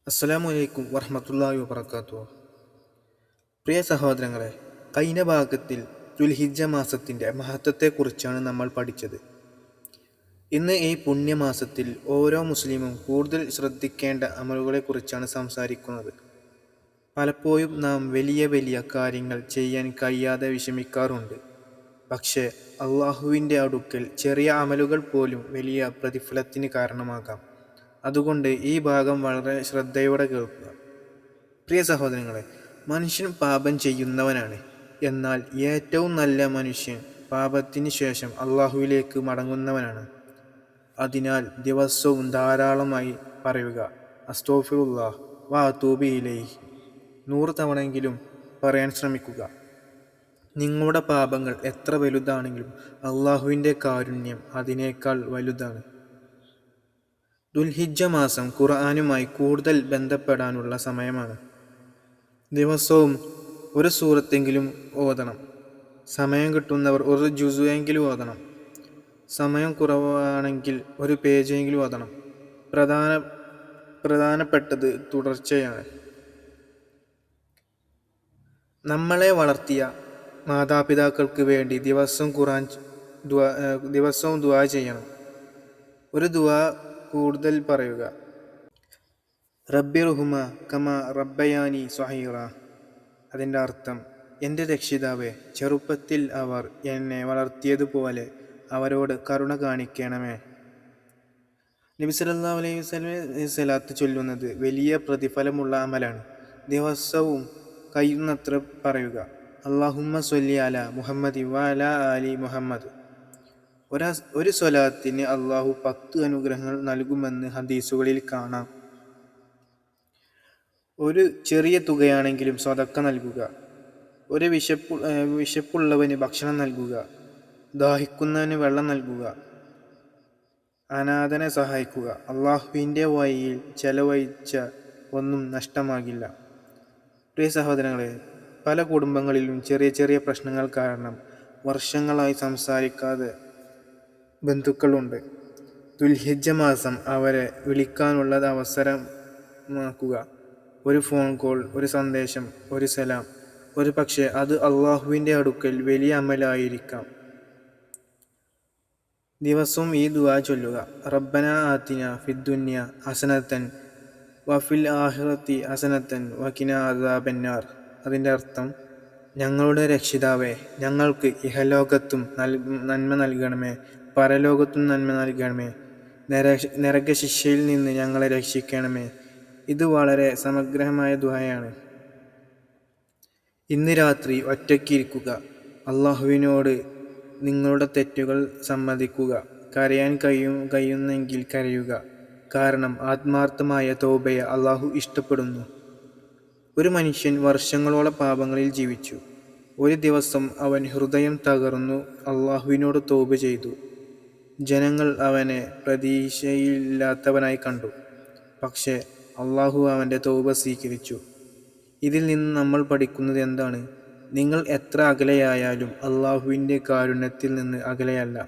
അസ്സലാമു അലൈക്കും വറഹ്മത്തുള്ളാഹി വബറകാതുഹു. പ്രിയ സഹോദരങ്ങളെ, കഴിഞ്ഞ ഭാഗത്തിൽ ദുൽഹിജ്ജ മാസത്തിൻ്റെ മഹത്വത്തെക്കുറിച്ചാണ് നമ്മൾ പഠിച്ചത്. ഇന്ന് ഈ പുണ്യമാസത്തിൽ ഓരോ മുസ്ലിമും കൂടുതൽ ശ്രദ്ധിക്കേണ്ട അമലുകളെക്കുറിച്ചാണ് സംസാരിക്കുന്നത്. പലപ്പോഴും നാം വലിയ വലിയ കാര്യങ്ങൾ ചെയ്യാൻ കഴിയാതെ വിഷമിക്കാറുണ്ട്. പക്ഷേ അള്ളാഹുവിൻ്റെ അടുക്കൽ ചെറിയ അമലുകൾ പോലും വലിയ പ്രതിഫലത്തിന് കാരണമാകാം. അതുകൊണ്ട് ഈ ഭാഗം വളരെ ശ്രദ്ധയോടെ കേൾക്കുക. പ്രിയ സഹോദരങ്ങളെ, മനുഷ്യൻ പാപം ചെയ്യുന്നവനാണ്. എന്നാൽ ഏറ്റവും നല്ല മനുഷ്യൻ പാപത്തിന് ശേഷം അള്ളാഹുവിലേക്ക് മടങ്ങുന്നവനാണ്. അതിനാൽ ദിവസവും ധാരാളമായി പറയുക അസ്തഗ്ഫിറുല്ലാഹ് വ അതൂബു ഇലൈഹി. 100 തവണയെങ്കിലും പറയാൻ ശ്രമിക്കുക. നിങ്ങളുടെ പാപങ്ങൾ എത്ര വലുതാണെങ്കിലും അള്ളാഹുവിൻ്റെ കാരുണ്യം അതിനേക്കാൾ വലുതാണ്. ദുൽഹിജ്ജ മാസം ഖുർആനുമായി കൂടുതൽ ബന്ധപ്പെടാനുള്ള സമയമാണ്. ദിവസവും ഒരു സൂറത്തെങ്കിലും ഓതണം. സമയം കിട്ടുന്നവർ ഒരു ജുസുവെങ്കിലും ഓതണം. സമയം കുറവാണെങ്കിൽ ഒരു പേജെങ്കിലും ഓതണം. പ്രധാനപ്പെട്ടത് തുടർച്ചയാണ്. നമ്മളെ വളർത്തിയ മാതാപിതാക്കൾക്ക് വേണ്ടി ദിവസവും ദുആ ചെയ്യണം. ഒരു ദുആ കൂടുതൽ പറയുക. റബ്ബിർഹുമ കമാ റബ്ബയാനി സ്വഗീറ. അതിൻ്റെ അർത്ഥം, എൻ്റെ രക്ഷിതാവേ, ചെറുപ്പത്തിൽ അവർ എന്നെ വളർത്തിയതുപോലെ അവരോട് കരുണ കാണിക്കണമേ. നബി സല്ലല്ലാഹു അലൈഹി വസല്ലം സ്വലാത്ത് ചൊല്ലുന്നത് വലിയ പ്രതിഫലമുള്ള അമലാണ്. ദിവസവും കഴിയുന്നത്ര പറയുക. അല്ലാഹുമ്മ സ്വല്ലി അലാ മുഹമ്മദി വ അലാ ആലി മുഹമ്മദ്. ഒരു സ്വലാത്തിന് അള്ളാഹു 10 അനുഗ്രഹങ്ങൾ നൽകുമെന്ന് ഹദീസുകളിൽ കാണാം. ഒരു ചെറിയ തുകയാണെങ്കിലും സ്വതക്ക നൽകുക. ഒരു വിശപ്പുള്ളവന് ഭക്ഷണം നൽകുക. ദാഹിക്കുന്നവന് വെള്ളം നൽകുക. അനാഥനെ സഹായിക്കുക. അള്ളാഹുവിൻ്റെ വഴിയിൽ ചെലവഴിച്ച ഒന്നും നഷ്ടമാകില്ല. പ്രിയ സഹോദരങ്ങളെ, പല കുടുംബങ്ങളിലും ചെറിയ ചെറിയ പ്രശ്നങ്ങൾ കാരണം വർഷങ്ങളായി സംസാരിക്കാതെ ബന്ധുക്കളുണ്ട്. ദുൽഹിജ്ജ മാസം അവരെ വിളിക്കാനുള്ള അവസരമാക്കുക. ഒരു ഫോൺ കോൾ, ഒരു സന്ദേശം, ഒരു സലാം. ഒരു പക്ഷേ അത് അള്ളാഹുവിൻ്റെ അടുക്കൽ വലിയ അമലായിരിക്കാം. ദിവസവും ഈ ദുആ ചൊല്ലുക. റബ്ബനാ ആതിനാ ഫിദ്ദുനിയ ഹസനത്തൻ വഫിൽ ആഖിറതി ഹസനത്തൻ വഖിനാ അദാബന്നാർ. അതിൻ്റെ അർത്ഥം, ഞങ്ങളുടെ രക്ഷിതാവേ, ഞങ്ങൾക്ക് ഇഹലോകത്തും നന്മ നൽകണമേ, പരലോകത്തും നന്മ നൽകണമേ, നരകശിക്ഷയിൽ നിന്ന് ഞങ്ങളെ രക്ഷിക്കണമേ. ഇത് വളരെ സമഗ്രമായ ദുആയാണ്. ഇന്ന് രാത്രി ഒറ്റയ്ക്കിരിക്കുക. അള്ളാഹുവിനോട് നിങ്ങളുടെ തെറ്റുകൾ സമ്മതിക്കുക. കരയാൻ കഴിയുന്നെങ്കിൽ കരയുക. കാരണം ആത്മാർത്ഥമായ തൗബയെ അള്ളാഹു ഇഷ്ടപ്പെടുന്നു. ഒരു മനുഷ്യൻ വർഷങ്ങളോളം പാപങ്ങളിൽ ജീവിച്ചു. ഒരു ദിവസം അവൻ ഹൃദയം തകർന്നു അള്ളാഹുവിനോട് തൗബ ചെയ്തു. ജനങ്ങൾ അവനെ പ്രതീക്ഷയില്ലാത്തവനായി കണ്ടു. പക്ഷേ അള്ളാഹു അവൻ്റെ തൗബ സ്വീകരിച്ചു. ഇതിൽ നിന്ന് നമ്മൾ പഠിക്കുന്നത് എന്താണ്? നിങ്ങൾ എത്ര അകലെയായാലും അള്ളാഹുവിൻ്റെ കാരുണ്യത്തിൽ നിന്ന് അകലെയല്ല.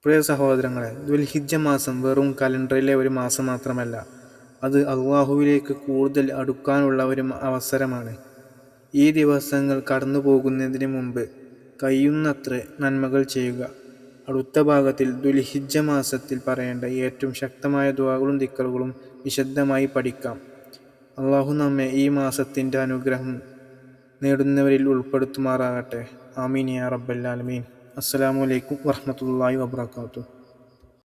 പ്രിയ സഹോദരങ്ങളെ, ദുൽഹിജ്ജ മാസം വെറും കലണ്ടറിലെ ഒരു മാസം മാത്രമല്ല, അത് അള്ളാഹുവിലേക്ക് കൂടുതൽ അടുക്കാനുള്ള ഒരു അവസരമാണ്. ഈ ദിവസങ്ങൾ കടന്നു പോകുന്നതിന് മുമ്പ് കഴിയുന്നത്ര നന്മകൾ ചെയ്യുക. അടുത്ത ഭാഗത്തിൽ ദുൽഹിജ്ജ മാസത്തിൽ പറയേണ്ട ഏറ്റവും ശക്തമായ ദുആകളും ദിക്റുകളും വിശദമായി പഠിക്കാം. അള്ളാഹു നമ്മെ ഈ മാസത്തിൻ്റെ അനുഗ്രഹം നേടുന്നവരിൽ ഉൾപ്പെടുത്തുമാറാകട്ടെ. ആമീൻ യാ റബ്ബൽ ആലമീൻ. അസ്സലാമു അലൈക്കും വറഹ്മത്തുള്ളാഹി വബറകാതുഹു.